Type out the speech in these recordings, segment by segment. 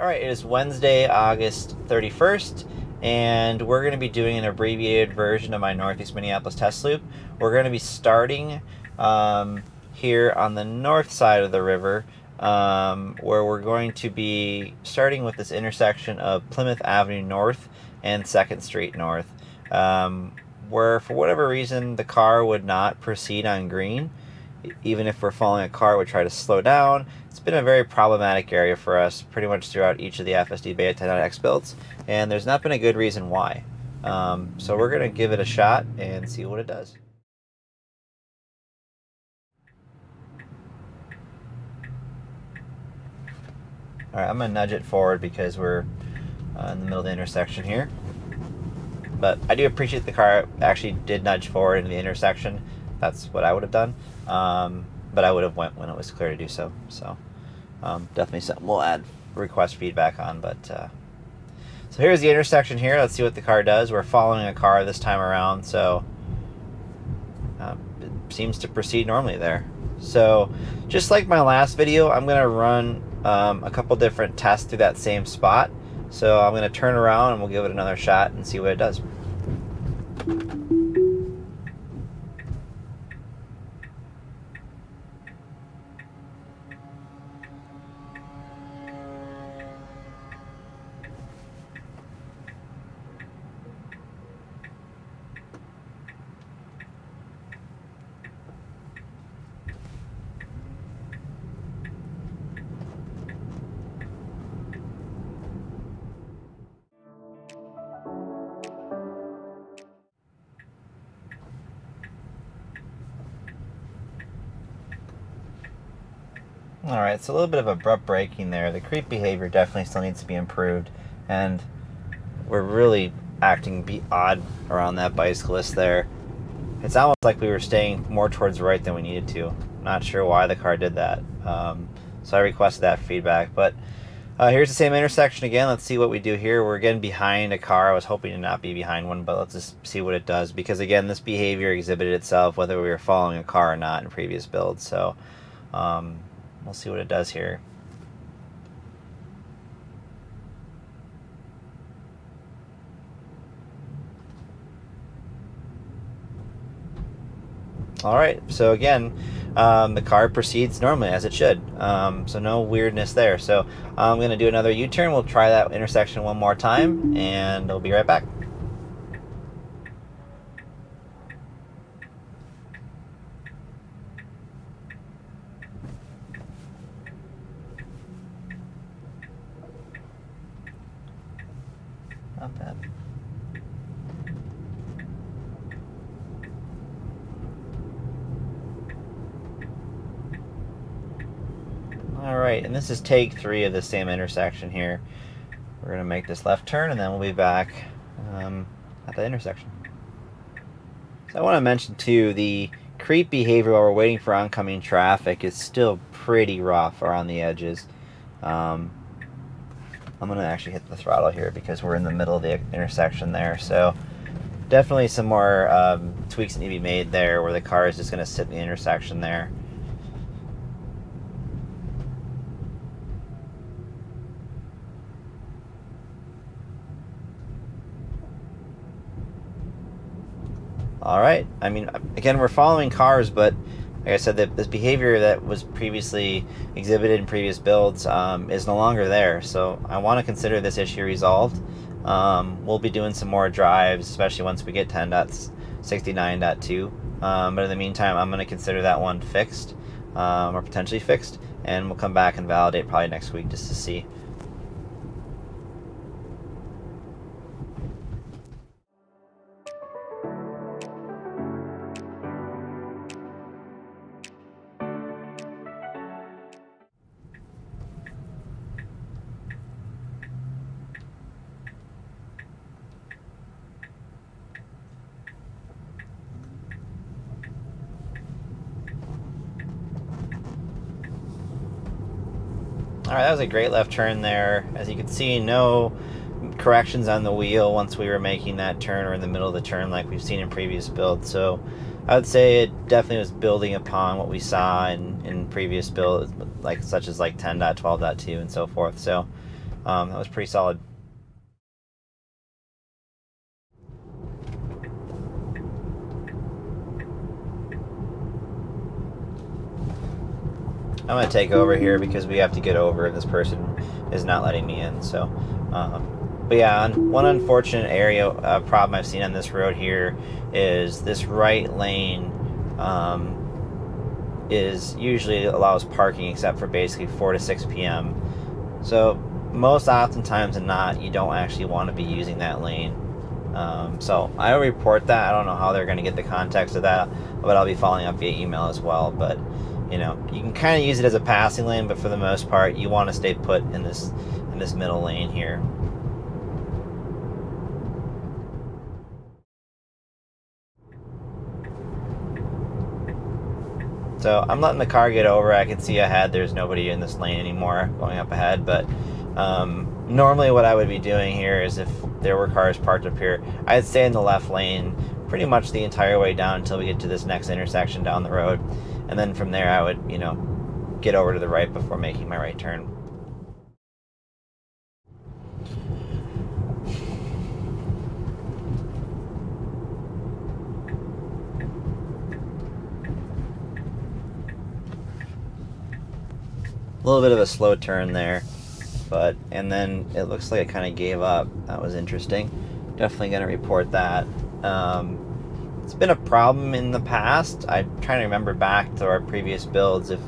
Alright, it is Wednesday, August 31st, and we're going to be doing an abbreviated version of my Northeast Minneapolis Test Loop. We're going to be starting here on the north side of the river, where we're going to be starting with this intersection of Plymouth Avenue North and 2nd Street North, where for whatever reason the car would not proceed on green. Even if we're following a car, it would try to slow down. It's been a very problematic area for us pretty much throughout each of the FSD Beta 10.x builds, and there's not been a good reason why. So we're going to give it a shot and see what it does. Alright, I'm going to nudge it forward because we're in the middle of the intersection here. But I do appreciate the car actually did nudge forward into the intersection. That's what I would have done. But I would have went when it was clear to do so. So definitely something we'll add request feedback on. But so here's the intersection here. Let's see what the car does. We're following a car this time around, so it seems to proceed normally there. So just like my last video, I'm going to run a couple different tests through that same spot. So I'm going to turn around and we'll give it another shot and see what it does. Alright, so a little bit of abrupt braking there. The creep behavior definitely still needs to be improved, and we're really acting odd around that bicyclist there. It's almost like we were staying more towards the right than we needed to. Not sure why the car did that. So I requested that feedback. But here's the same intersection again. Let's see what we do here. We're again behind a car. I was hoping to not be behind one, but let's just see what it does. Because again, this behavior exhibited itself whether we were following a car or not in previous builds. So we'll see what it does here. Alright, so again, the car proceeds normally as it should. So no weirdness there. So I'm going to do another U-turn. We'll try that intersection one more time, and I'll be right back. Not bad. Alright, and this is take 3 of the same intersection here. We're going to make this left turn, and then we'll be back at the intersection. So I want to mention too, the creep behavior while we're waiting for oncoming traffic is still pretty rough around the edges. I'm going to actually hit the throttle here because we're in the middle of the intersection there. So definitely some more tweaks that need to be made there where the car is just going to sit in the intersection there. Alright, I mean, again, we're following cars, but like I said, this behavior that was previously exhibited in previous builds is no longer there. So I want to consider this issue resolved. We'll be doing some more drives, especially once we get 10.69.2. But in the meantime, I'm going to consider that one fixed, or potentially fixed, and we'll come back and validate probably next week just to see. Alright, that was a great left turn there. As you can see, no corrections on the wheel once we were making that turn or in the middle of the turn like we've seen in previous builds. So I would say it definitely was building upon what we saw in previous builds, such as 10.12.2 and so forth. So that was pretty solid. I'm going to take over here because we have to get over and this person is not letting me in. So, but yeah, one unfortunate area problem I've seen on this road here is this right lane is usually allows parking except for basically 4 to 6 p.m. So most oftentimes than not, you don't actually want to be using that lane. So I will report that. I don't know how they're going to get the context of that, but I'll be following up via email as well. But you know, you can kind of use it as a passing lane, but for the most part, you want to stay put in this middle lane here. So I'm letting the car get over. I can see ahead there's nobody in this lane anymore going up ahead, but normally what I would be doing here is if there were cars parked up here, I'd stay in the left lane pretty much the entire way down until we get to this next intersection down the road. And then from there I would, you know, get over to the right before making my right turn. A little bit of a slow turn there, and then it looks like it kind of gave up. That was interesting. Definitely going to report that. It's been a problem in the past. I'm trying to remember back to our previous builds if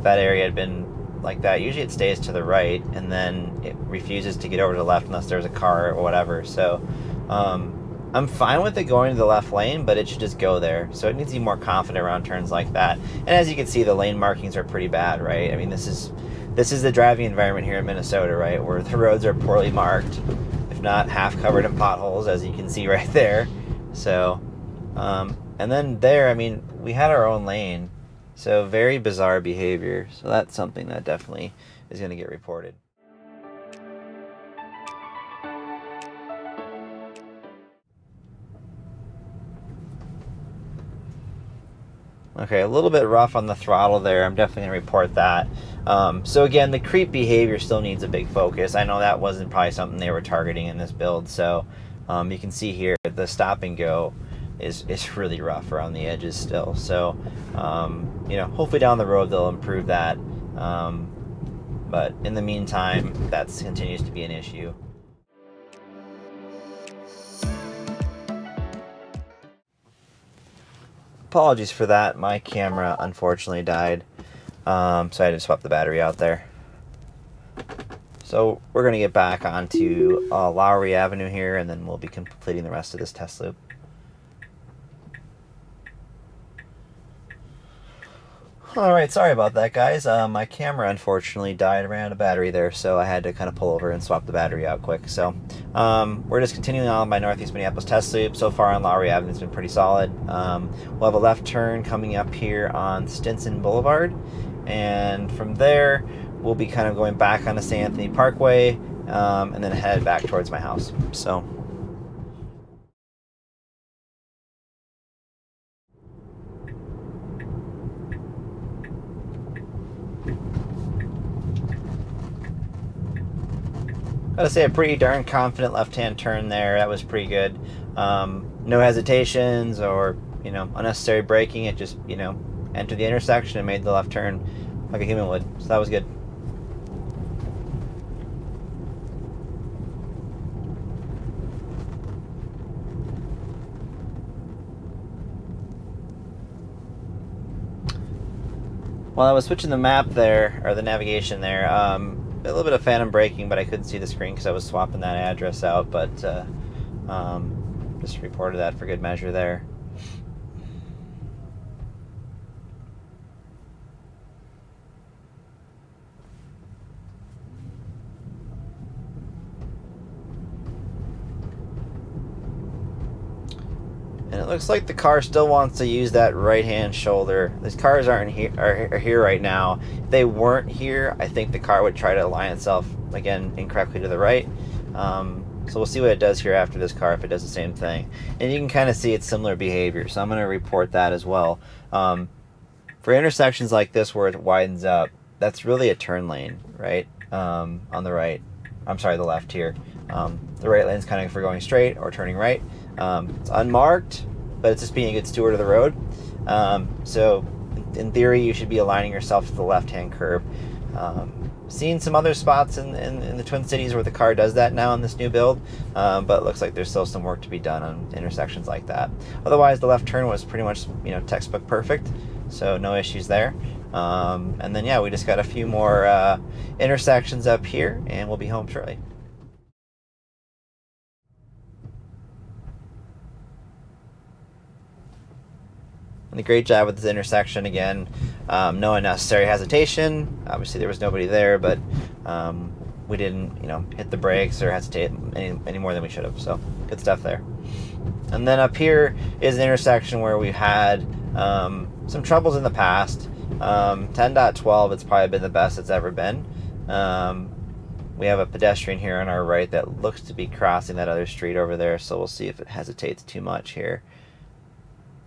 that area had been like that. Usually it stays to the right and then it refuses to get over to the left unless there's a car or whatever. So I'm fine with it going to the left lane, but it should just go there. So it needs to be more confident around turns like that. And as you can see, the lane markings are pretty bad, right? I mean, this is the driving environment here in Minnesota, right, where the roads are poorly marked, if not half covered in potholes, as you can see right there. So, and then there, I mean, we had our own lane, so very bizarre behavior. So that's something that definitely is going to get reported. Okay, a little bit rough on the throttle there. I'm definitely going to report that. So again, the creep behavior still needs a big focus. I know that wasn't probably something they were targeting in this build. So you can see here the stop and go is really rough around the edges still. So you know, hopefully down the road they'll improve that. But in the meantime, that continues to be an issue. Apologies for that. My camera unfortunately died, so I had to swap the battery out there. So we're going to get back onto Lowry Avenue here, and then we'll be completing the rest of this test loop. Alright, sorry about that, guys. My camera unfortunately died. I ran out of battery there, so I had to kind of pull over and swap the battery out quick. So we're just continuing on my Northeast Minneapolis Test Loop. So far on Lowry Avenue, it's been pretty solid. We'll have a left turn coming up here on Stinson Boulevard, and from there we'll be kind of going back onto St. Anthony Parkway, and then head back towards my house. So gotta say, a pretty darn confident left-hand turn there. That was pretty good. No hesitations or, you know, unnecessary braking. It just, you know, entered the intersection and made the left turn like a human would. So that was good. While I was switching the map there, or the navigation there, a little bit of phantom braking, but I couldn't see the screen because I was swapping that address out, but just reported that for good measure there. And it looks like the car still wants to use that right-hand shoulder. These cars are here right now. If they weren't here, I think the car would try to align itself, again, incorrectly to the right. So we'll see what it does here after this car, if it does the same thing. And you can kind of see it's similar behavior, so I'm going to report that as well. For intersections like this where it widens up, that's really a turn lane, right, on the right. I'm sorry, the left here. The right lane's kind of for going straight or turning right. It's unmarked, but it's just being a good steward of the road. So in theory, you should be aligning yourself to the left-hand curb. Seen some other spots in the Twin Cities where the car does that now in this new build, but it looks like there's still some work to be done on intersections like that. Otherwise, the left turn was pretty much, textbook perfect, so no issues there. And then, yeah, we just got a few more intersections up here, and we'll be home shortly. And a great job with this intersection again. No unnecessary hesitation. Obviously, there was nobody there, but we didn't, hit the brakes or hesitate any more than we should have. So good stuff there. And then up here is an intersection where we've had some troubles in the past. 10.12, it's probably been the best it's ever been. We have a pedestrian here on our right that looks to be crossing that other street over there, so we'll see if it hesitates too much here.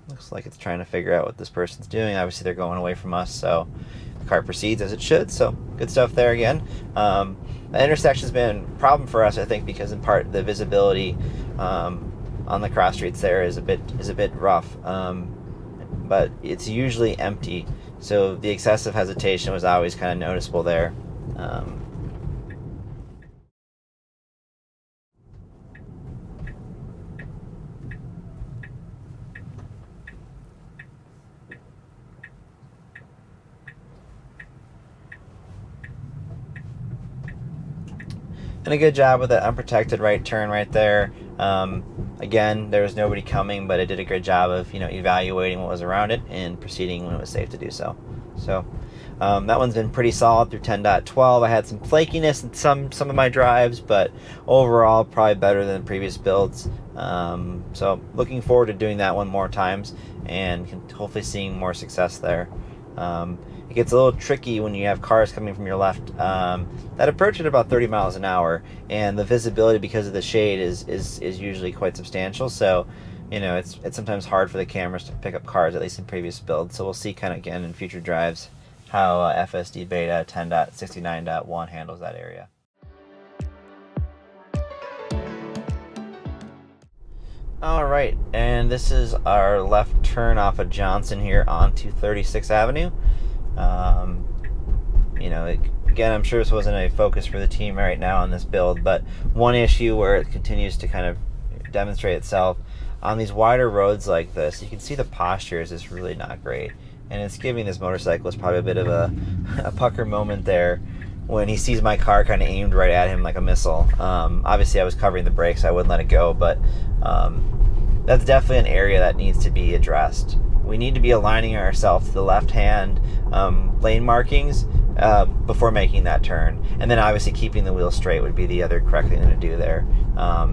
Looks like it's trying to figure out what this person's doing. Obviously, they're going away from us, so the car proceeds as it should. So good stuff there again. The intersection's been a problem for us, I think, because in part the visibility on the cross streets there is a bit rough, but it's usually empty. So the excessive hesitation was always kind of noticeable there. And a good job with that unprotected right turn right there. Again, there was nobody coming, but it did a good job of evaluating what was around it and proceeding when it was safe to do so. So that one's been pretty solid through 10.12. I had some flakiness in some of my drives, but overall probably better than previous builds. So looking forward to doing that one more times and hopefully seeing more success there. It gets a little tricky when you have cars coming from your left that approach at about 30 miles an hour, and the visibility because of the shade is usually quite substantial. So, it's sometimes hard for the cameras to pick up cars, at least in previous builds. So we'll see kind of again in future drives how FSD Beta 10.69.1 handles that area. All right, and this is our left turn off of Johnson here onto 36th Avenue. Again, I'm sure this wasn't a focus for the team right now on this build, but one issue where it continues to kind of demonstrate itself on these wider roads like this, you can see the posture is just really not great, and it's giving this motorcyclist probably a bit of a pucker moment there when he sees my car kind of aimed right at him like a missile. Obviously, I was covering the brakes, so I wouldn't let it go, but that's definitely an area that needs to be addressed. We need to be aligning ourselves to the left-hand lane markings before making that turn. And then obviously keeping the wheel straight would be the other correct thing to do there.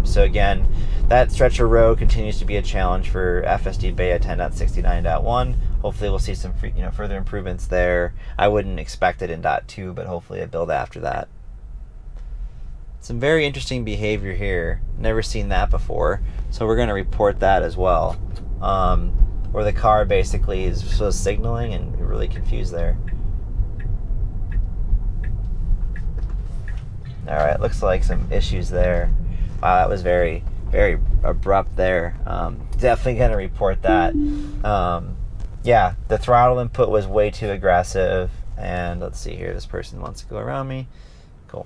So again, that stretch of road continues to be a challenge for FSD Beta 10.69.1. Hopefully we'll see some further improvements there. I wouldn't expect it in .2, but hopefully a build after that. Some very interesting behavior here. Never seen that before. So we're going to report that as well. Where the car basically is just signaling and really confused there. Alright, looks like some issues there. Wow, that was very, very abrupt there. Definitely going to report that. Yeah, the throttle input was way too aggressive. And let's see here, this person wants to go around me. Cool.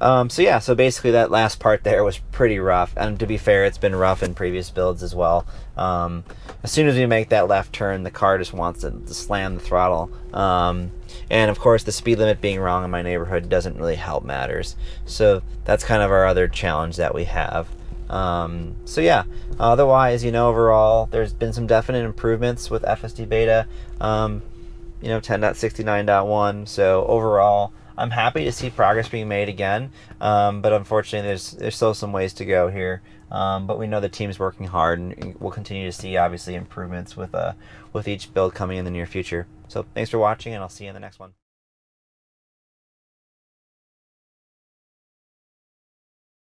So basically that last part there was pretty rough, and to be fair, it's been rough in previous builds as well. As soon as we make that left turn, the car just wants to slam the throttle, and of course the speed limit being wrong in my neighborhood doesn't really help matters. So that's kind of our other challenge that we have. Otherwise, overall there's been some definite improvements with FSD Beta 10.69.1. So overall I'm happy to see progress being made again, but unfortunately there's still some ways to go here. But we know the team's working hard, and we'll continue to see obviously improvements with each build coming in the near future. So thanks for watching, and I'll see you in the next one.